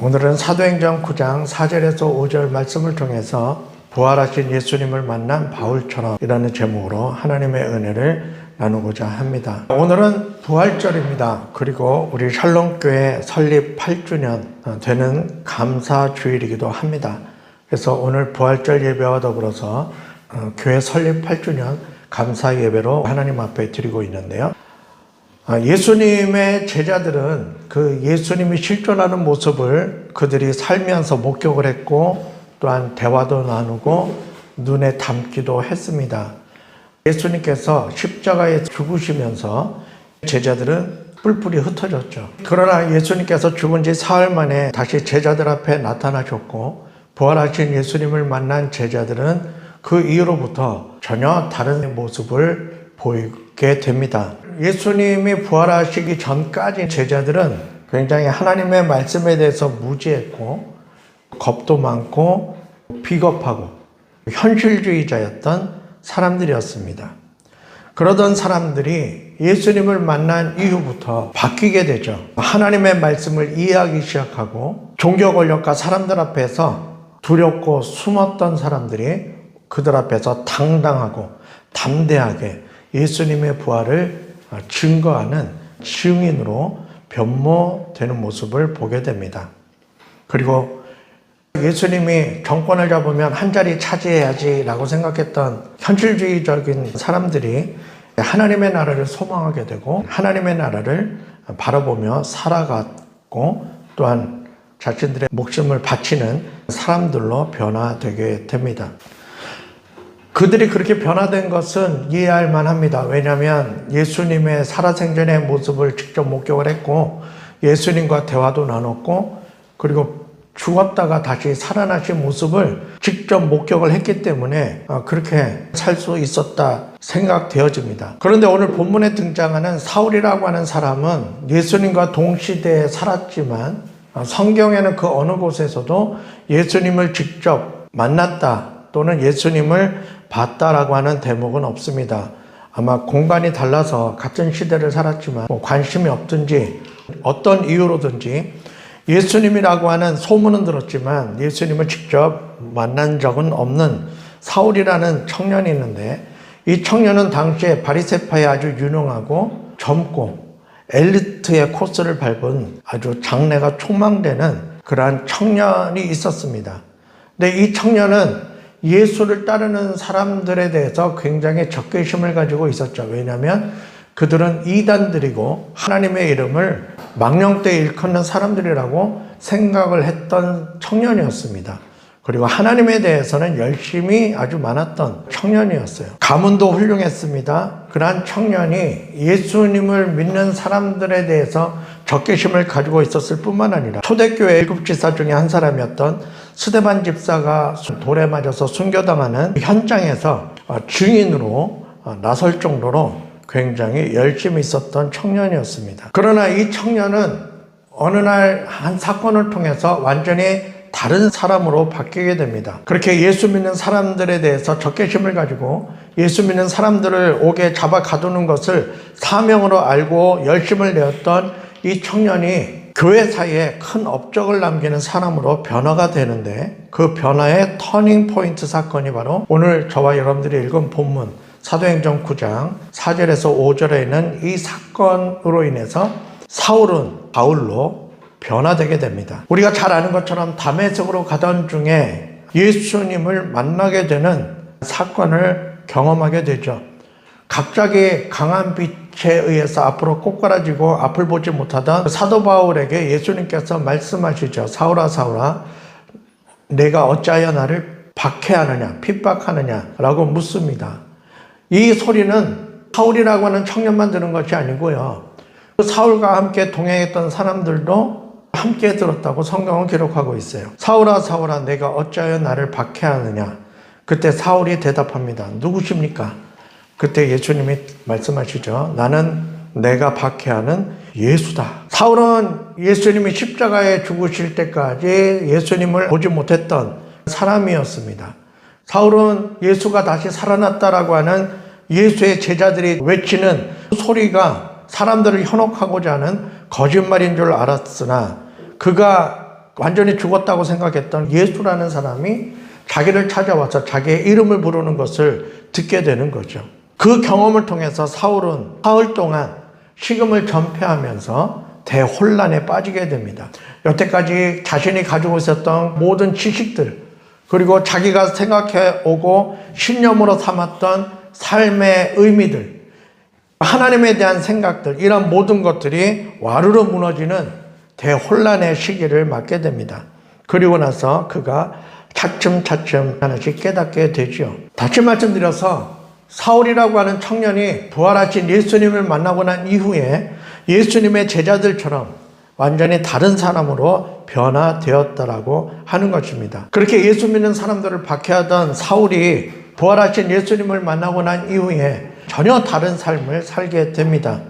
오늘은 사도행전 9장 4절에서 5절 말씀을 통해서 부활하신 예수님을 만난 바울처럼 이라는 제목으로 하나님의 은혜를 나누고자 합니다. 오늘은 부활절입니다. 그리고 우리 샬롬교회 설립 8주년 되는 감사주일이기도 합니다. 그래서 오늘 부활절 예배와 더불어서 교회 설립 8주년 감사 예배로 하나님 앞에 드리고 있는데요. 예수님의 제자들은 그 예수님이 실존하는 모습을 그들이 살면서 목격을 했고 또한 대화도 나누고 눈에 담기도 했습니다. 예수님께서 십자가에 죽으시면서 제자들은 뿔뿔이 흩어졌죠. 그러나 예수님께서 죽은 지 사흘 만에 다시 제자들 앞에 나타나셨고 부활하신 예수님을 만난 제자들은 그 이후로부터 전혀 다른 모습을 보이게 됩니다. 예수님이 부활하시기 전까지 제자들은 굉장히 하나님의 말씀에 대해서 무지했고 겁도 많고 비겁하고 현실주의자였던 사람들이었습니다. 그러던 사람들이 예수님을 만난 이후부터 바뀌게 되죠. 하나님의 말씀을 이해하기 시작하고 종교 권력과 사람들 앞에서 두렵고 숨었던 사람들이 그들 앞에서 당당하고 담대하게 예수님의 부활을 증거하는 증인으로 변모되는 모습을 보게 됩니다. 그리고 예수님이 정권을 잡으면 한 자리 차지해야지 라고 생각했던 현실주의적인 사람들이 하나님의 나라를 소망하게 되고 하나님의 나라를 바라보며 살아갔고 또한 자신들의 목숨을 바치는 사람들로 변화되게 됩니다. 그들이 그렇게 변화된 것은 이해할 만합니다. 왜냐하면 예수님의 살아생전의 모습을 직접 목격을 했고 예수님과 대화도 나눴고 그리고 죽었다가 다시 살아나신 모습을 직접 목격을 했기 때문에 그렇게 살 수 있었다 생각되어집니다. 그런데 오늘 본문에 등장하는 사울이라고 하는 사람은 예수님과 동시대에 살았지만 성경에는 그 어느 곳에서도 예수님을 직접 만났다 또는 예수님을 봤다라고 하는 대목은 없습니다. 아마 공간이 달라서 같은 시대를 살았지만 관심이 없든지 어떤 이유로든지 예수님이라고 하는 소문은 들었지만 예수님을 직접 만난 적은 없는 사울이라는 청년이 있는데 이 청년은 당시에 바리새파에 아주 유능하고 젊고 엘리트의 코스를 밟은 아주 장래가 촉망되는 그러한 청년이 있었습니다. 근데 이 청년은 예수를 따르는 사람들에 대해서 굉장히 적개심을 가지고 있었죠. 왜냐하면 그들은 이단들이고 하나님의 이름을 망령되이 일컫는 사람들이라고 생각을 했던 청년이었습니다. 그리고 하나님에 대해서는 열심히 아주 많았던 청년이었어요. 가문도 훌륭했습니다. 그러한 청년이 예수님을 믿는 사람들에 대해서 적개심을 가지고 있었을 뿐만 아니라 초대교회 7지사 중에 한 사람이었던 스데반 집사가 돌에 맞아서 순교당하는 현장에서 증인으로 나설 정도로 굉장히 열심히 있었던 청년이었습니다. 그러나 이 청년은 어느 날 한 사건을 통해서 완전히 다른 사람으로 바뀌게 됩니다. 그렇게 예수 믿는 사람들에 대해서 적개심을 가지고 예수 믿는 사람들을 옥에 잡아 가두는 것을 사명으로 알고 열심을 내었던 이 청년이 교회 사이에 큰 업적을 남기는 사람으로 변화가 되는데 그 변화의 터닝 포인트 사건이 바로 오늘 저와 여러분들이 읽은 본문 사도행전 9장 4절에서 5절에 있는 이 사건으로 인해서 사울은 바울로 변화되게 됩니다. 우리가 잘 아는 것처럼 다메섹으로 가던 중에 예수님을 만나게 되는 사건을 경험하게 되죠. 갑자기 강한 빛에 의해서 앞으로 꼬꾸라지고 앞을 보지 못하던 사도 바울에게 예수님께서 말씀하시죠. 사울아 사울아 내가 어찌하여 나를 박해하느냐 핍박하느냐 라고 묻습니다. 이 소리는 사울이라고 하는 청년만 들은 것이 아니고요. 사울과 함께 동행했던 사람들도 함께 들었다고 성경은 기록하고 있어요. 사울아 사울아 내가 어찌하여 나를 박해하느냐. 그때 사울이 대답합니다. 누구십니까? 그때 예수님이 말씀하시죠. 나는 내가 박해하는 예수다. 사울은 예수님이 십자가에 죽으실 때까지 예수님을 보지 못했던 사람이었습니다. 사울은 예수가 다시 살아났다라고 하는 예수의 제자들이 외치는 소리가 사람들을 현혹하고자 하는 거짓말인 줄 알았으나 그가 완전히 죽었다고 생각했던 예수라는 사람이 자기를 찾아와서 자기의 이름을 부르는 것을 듣게 되는 거죠. 그 경험을 통해서 사울은 사흘 동안 식음을 전폐하면서 대혼란에 빠지게 됩니다. 여태까지 자신이 가지고 있었던 모든 지식들, 그리고 자기가 생각해 오고 신념으로 삼았던 삶의 의미들, 하나님에 대한 생각들, 이런 모든 것들이 와르르 무너지는 대혼란의 시기를 맞게 됩니다. 그리고 나서 그가 차츰차츰 하나씩 깨닫게 되죠. 다시 말씀드려서 사울이라고 하는 청년이 부활하신 예수님을 만나고 난 이후에 예수님의 제자들처럼 완전히 다른 사람으로 변화되었다라고 하는 것입니다. 그렇게 예수 믿는 사람들을 박해하던 사울이 부활하신 예수님을 만나고 난 이후에 전혀 다른 삶을 살게 됩니다.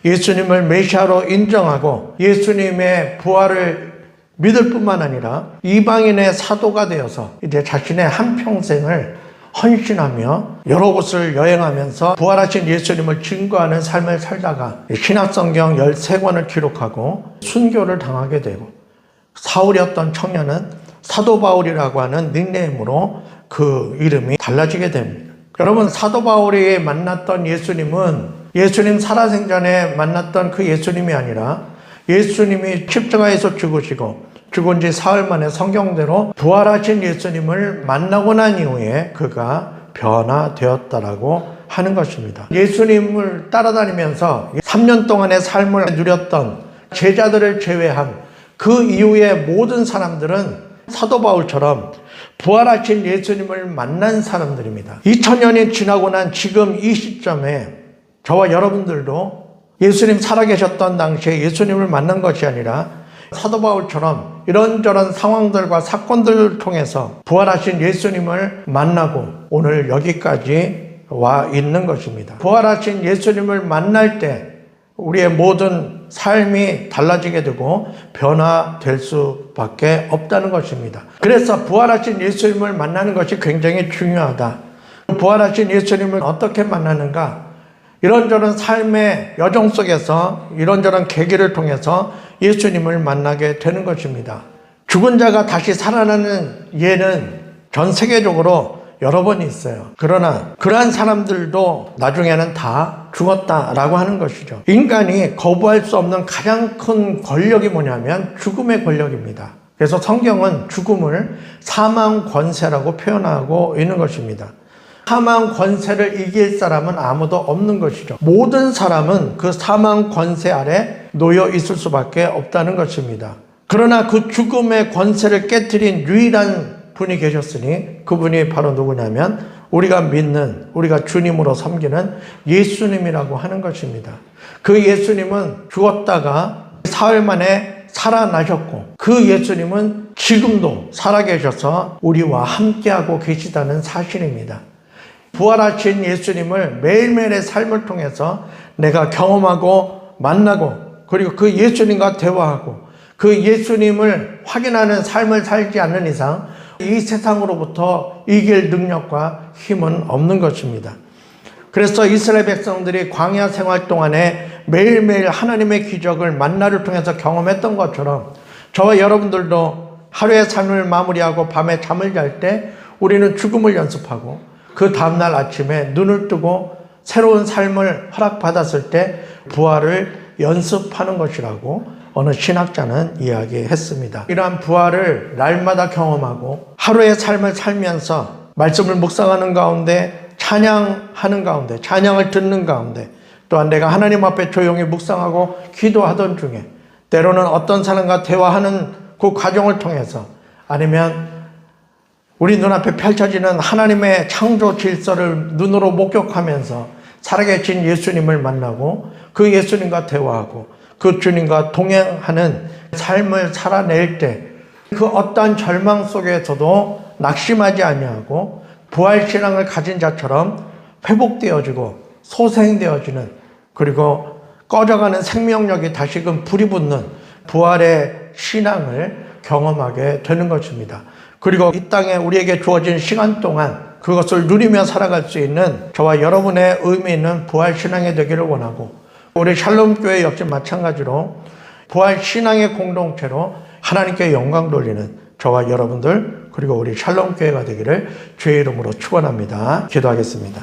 예수님을 메시아로 인정하고 예수님의 부활을 믿을 뿐만 아니라 이방인의 사도가 되어서 이제 자신의 한평생을 헌신하며 여러 곳을 여행하면서 부활하신 예수님을 증거하는 삶을 살다가 신약성경 13권을 기록하고 순교를 당하게 되고, 사울이었던 청년은 사도 바울이라고 하는 닉네임으로 그 이름이 달라지게 됩니다. 여러분, 사도 바울이 만났던 예수님은 예수님 살아생전에 만났던 그 예수님이 아니라 예수님이 십자가에서 죽으시고 죽은 지 사흘 만에 성경대로 부활하신 예수님을 만나고 난 이후에 그가 변화되었다라고 하는 것입니다. 예수님을 따라다니면서 3년 동안의 삶을 누렸던 제자들을 제외한 그 이후의 모든 사람들은 사도 바울처럼 부활하신 예수님을 만난 사람들입니다. 2000년이 지나고 난 지금 이 시점에 저와 여러분들도 예수님 살아계셨던 당시에 예수님을 만난 것이 아니라 사도 바울처럼 이런저런 상황들과 사건들을 통해서 부활하신 예수님을 만나고 오늘 여기까지 와 있는 것입니다. 부활하신 예수님을 만날 때 우리의 모든 삶이 달라지게 되고 변화될 수밖에 없다는 것입니다. 그래서 부활하신 예수님을 만나는 것이 굉장히 중요하다. 부활하신 예수님을 어떻게 만나는가? 이런저런 삶의 여정 속에서 이런저런 계기를 통해서 예수님을 만나게 되는 것입니다. 죽은 자가 다시 살아나는 예는 전 세계적으로 여러 번 있어요. 그러나 그러한 사람들도 나중에는 다 죽었다라고 하는 것이죠. 인간이 거부할 수 없는 가장 큰 권력이 뭐냐면 죽음의 권력입니다. 그래서 성경은 죽음을 사망 권세라고 표현하고 있는 것입니다. 사망 권세를 이길 사람은 아무도 없는 것이죠. 모든 사람은 그 사망 권세 아래 놓여 있을 수밖에 없다는 것입니다. 그러나 그 죽음의 권세를 깨트린 유일한 분이 계셨으니 그분이 바로 누구냐면 우리가 믿는, 우리가 주님으로 섬기는 예수님이라고 하는 것입니다. 그 예수님은 죽었다가 사흘 만에 살아나셨고 그 예수님은 지금도 살아계셔서 우리와 함께하고 계시다는 사실입니다. 부활하신 예수님을 매일매일의 삶을 통해서 내가 경험하고 만나고 그리고 그 예수님과 대화하고 그 예수님을 확인하는 삶을 살지 않는 이상 이 세상으로부터 이길 능력과 힘은 없는 것입니다. 그래서 이스라엘 백성들이 광야 생활 동안에 매일매일 하나님의 기적을 만나를 통해서 경험했던 것처럼 저와 여러분들도 하루의 삶을 마무리하고 밤에 잠을 잘 때 우리는 죽음을 연습하고 그 다음날 아침에 눈을 뜨고 새로운 삶을 허락받았을 때 부활을 연습하는 것이라고 어느 신학자는 이야기했습니다. 이러한 부활을 날마다 경험하고 하루의 삶을 살면서 말씀을 묵상하는 가운데 찬양하는 가운데 찬양을 듣는 가운데 또한 내가 하나님 앞에 조용히 묵상하고 기도하던 중에 때로는 어떤 사람과 대화하는 그 과정을 통해서 아니면 우리 눈앞에 펼쳐지는 하나님의 창조 질서를 눈으로 목격하면서 살아계신 예수님을 만나고 그 예수님과 대화하고 그 주님과 동행하는 삶을 살아낼 때 그 어떠한 절망 속에서도 낙심하지 아니하고 부활신앙을 가진 자처럼 회복되어지고 소생되어지는 그리고 꺼져가는 생명력이 다시금 불이 붙는 부활의 신앙을 경험하게 되는 것입니다. 그리고 이 땅에 우리에게 주어진 시간 동안 그것을 누리며 살아갈 수 있는 저와 여러분의 의미 있는 부활신앙이 되기를 원하고 우리 샬롬교회 역시 마찬가지로 부활신앙의 공동체로 하나님께 영광 돌리는 저와 여러분들 그리고 우리 샬롬교회가 되기를 주의 이름으로 축원합니다. 기도하겠습니다.